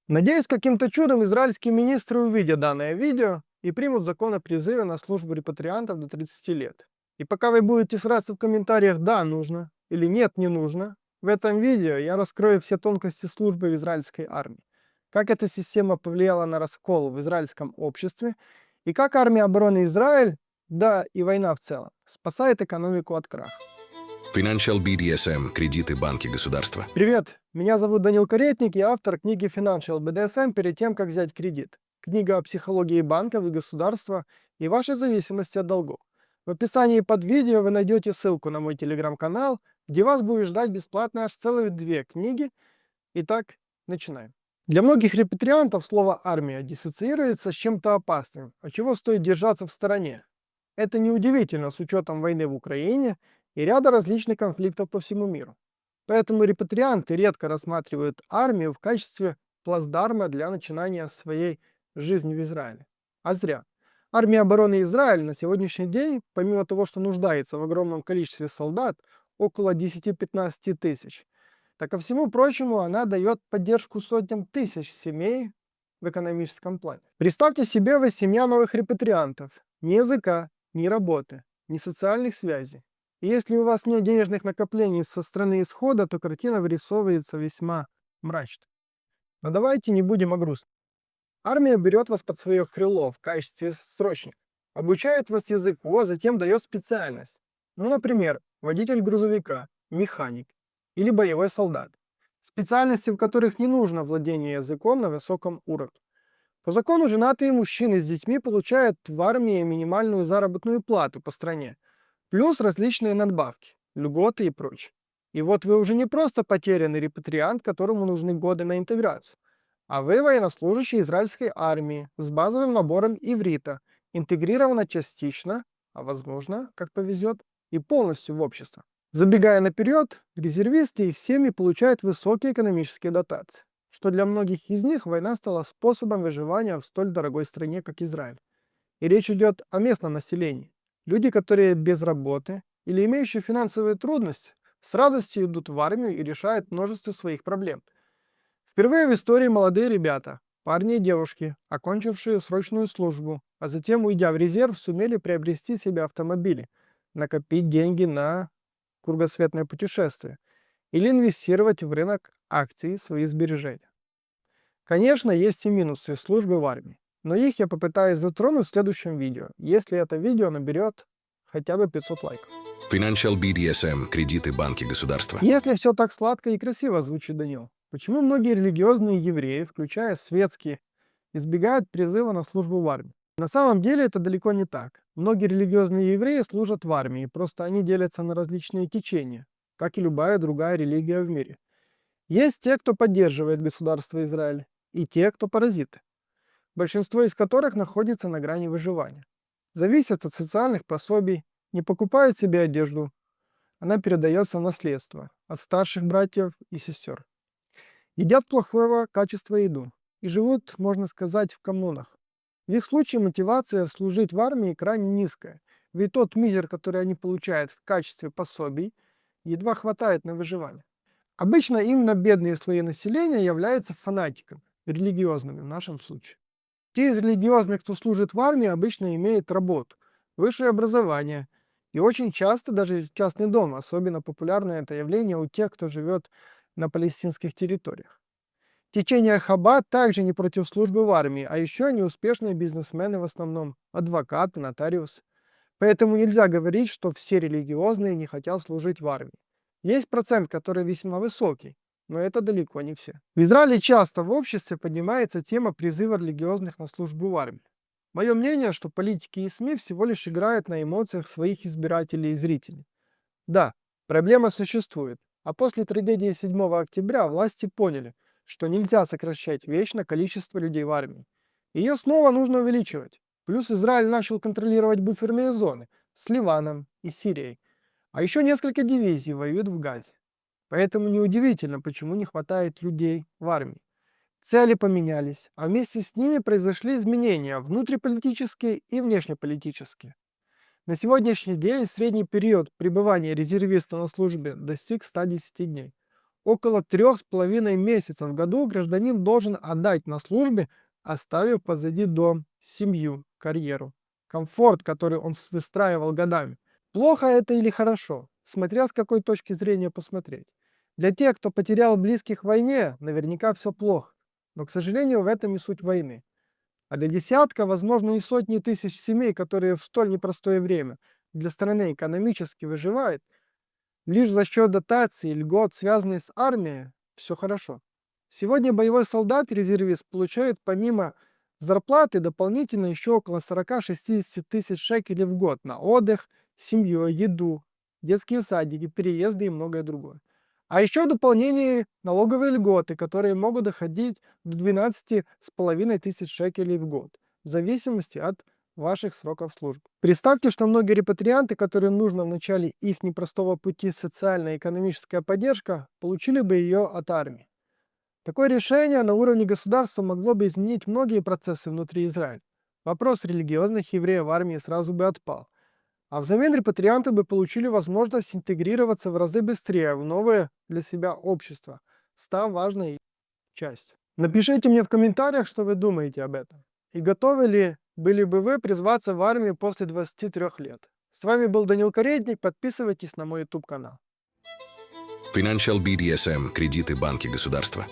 Надеюсь, каким-то чудом израильские министры увидят данное видео и примут закон о призыве на службу репатриантов до 30 лет. И пока вы будете сраться в комментариях «да, нужно» или «нет, не нужно», в этом видео я раскрою все тонкости службы в израильской армии, как эта система повлияла на раскол в израильском обществе и как армия обороны Израиль, да и война в целом, спасает экономику от краха. Financial BDSM. Кредиты, банки, государства. Привет, меня зовут Данил Каретник, я автор книги Financial BDSM перед тем, как взять кредит. Книга о психологии банков и государства и вашей зависимости от долгов. В описании под видео вы найдете ссылку на мой телеграм-канал, где вас будет ждать бесплатно аж целых 2 книги. Итак, начинаем. Для многих репатриантов слово «армия» диссоциируется с чем-то опасным, от чего стоит держаться в стороне. Это неудивительно с учетом войны в Украине и ряда различных конфликтов по всему миру. Поэтому репатрианты редко рассматривают армию в качестве плацдарма для начинания своей жизни в Израиле. А зря. Армия обороны Израиля на сегодняшний день, помимо того, что нуждается в огромном количестве солдат, около 10-15 тысяч, так ко всему прочему она дает поддержку сотням тысяч семей в экономическом плане. Представьте себе, вы семья новых репатриантов. Ни языка, ни работы, ни социальных связей. И если у вас нет денежных накоплений со страны исхода, то картина вырисовывается весьма мрачно. Но давайте не будем о грустном. Армия берет вас под свое крыло в качестве срочника, обучает вас языку, а затем дает специальность. Ну, например, водитель грузовика, механик или боевой солдат. Специальности, в которых не нужно владение языком на высоком уровне. По закону женатые мужчины с детьми получают в армии минимальную заработную плату по стране, плюс различные надбавки, льготы и прочее. И вот вы уже не просто потерянный репатриант, которому нужны годы на интеграцию, а вы военнослужащий израильской армии с базовым набором иврита, интегрировано частично, а возможно, как повезет, и полностью в общество. Забегая наперед, резервисты и их семьи получают высокие экономические дотации, что для многих из них война стала способом выживания в столь дорогой стране, как Израиль. И речь идет о местном населении. Люди, которые без работы или имеющие финансовые трудности, с радостью идут в армию и решают множество своих проблем. Впервые в истории молодые ребята, парни и девушки, окончившие срочную службу, а затем, уйдя в резерв, сумели приобрести себе автомобили, накопить деньги на кругосветное путешествие или инвестировать в рынок акций свои сбережения. Конечно, есть и минусы службы в армии, но их я попытаюсь затронуть в следующем видео, если это видео наберет хотя бы 500 лайков. Financial BDSM. Кредиты, банки, государства. Если все так сладко и красиво звучит, Данил, почему многие религиозные евреи, включая светские, избегают призыва на службу в армии? На самом деле это далеко не так. Многие религиозные евреи служат в армии, просто они делятся на различные течения, как и любая другая религия в мире. Есть те, кто поддерживает государство Израиль, и те, кто паразиты, большинство из которых находится на грани выживания. Зависят от социальных пособий, не покупают себе одежду, она передается в наследство от старших братьев и сестер. Едят плохого качества еду и живут, можно сказать, в коммунах. В их случае мотивация служить в армии крайне низкая, ведь тот мизер, который они получают в качестве пособий, едва хватает на выживание. Обычно именно бедные слои населения являются фанатиками, религиозными в нашем случае. Те из религиозных, кто служит в армии, обычно имеют работу, высшее образование и очень часто даже частный дом. Особенно популярное это явление у тех, кто живет на палестинских территориях. Течение Хаббат также не против службы в армии, а еще они успешные бизнесмены в основном, адвокаты, нотариусы. Поэтому нельзя говорить, что все религиозные не хотят служить в армии. Есть процент, который весьма высокий, но это далеко не все. В Израиле часто в обществе поднимается тема призыва религиозных на службу в армии. Мое мнение, что политики и СМИ всего лишь играют на эмоциях своих избирателей и зрителей. Да, проблема существует, а после трагедии 7 октября власти поняли, что нельзя сокращать вечно количество людей в армии. Ее снова нужно увеличивать. Плюс Израиль начал контролировать буферные зоны с Ливаном и Сирией. А еще несколько дивизий воюют в Газе. Поэтому неудивительно, почему не хватает людей в армии. Цели поменялись, а вместе с ними произошли изменения внутриполитические и внешнеполитические. На сегодняшний день средний период пребывания резервиста на службе достиг 110 дней. Около 3,5 месяцев в году гражданин должен отдать на службе, оставив позади дом, семью, карьеру, комфорт, который он выстраивал годами. Плохо это или хорошо, смотря с какой точки зрения посмотреть. Для тех, кто потерял близких в войне, наверняка все плохо. Но, к сожалению, в этом и суть войны. А для десятка, возможно, и сотни тысяч семей, которые в столь непростое время для страны экономически выживают, лишь за счет дотаций и льгот, связанных с армией, все хорошо. Сегодня боевой солдат и резервист получает помимо зарплаты дополнительно еще около 40-60 тысяч шекелей в год на отдых, семью, еду, детские садики, переезды и многое другое. А еще в дополнение налоговые льготы, которые могут доходить до 12,5 тысяч шекелей в год, в зависимости от ваших сроков службы. Представьте, что многие репатрианты, которым нужно в начале их непростого пути социальная и экономическая поддержка, получили бы ее от армии. Такое решение на уровне государства могло бы изменить многие процессы внутри Израиля. Вопрос религиозных евреев в армии сразу бы отпал. А взамен репатрианты бы получили возможность интегрироваться в разы быстрее в новое для себя общество, став важной частью. Напишите мне в комментариях, что вы думаете об этом. И готовы ли были бы вы призваться в армию после 23 лет. С вами был Данил Каретник. Подписывайтесь на мой YouTube канал. Financial BDSM. Кредиты банки государства.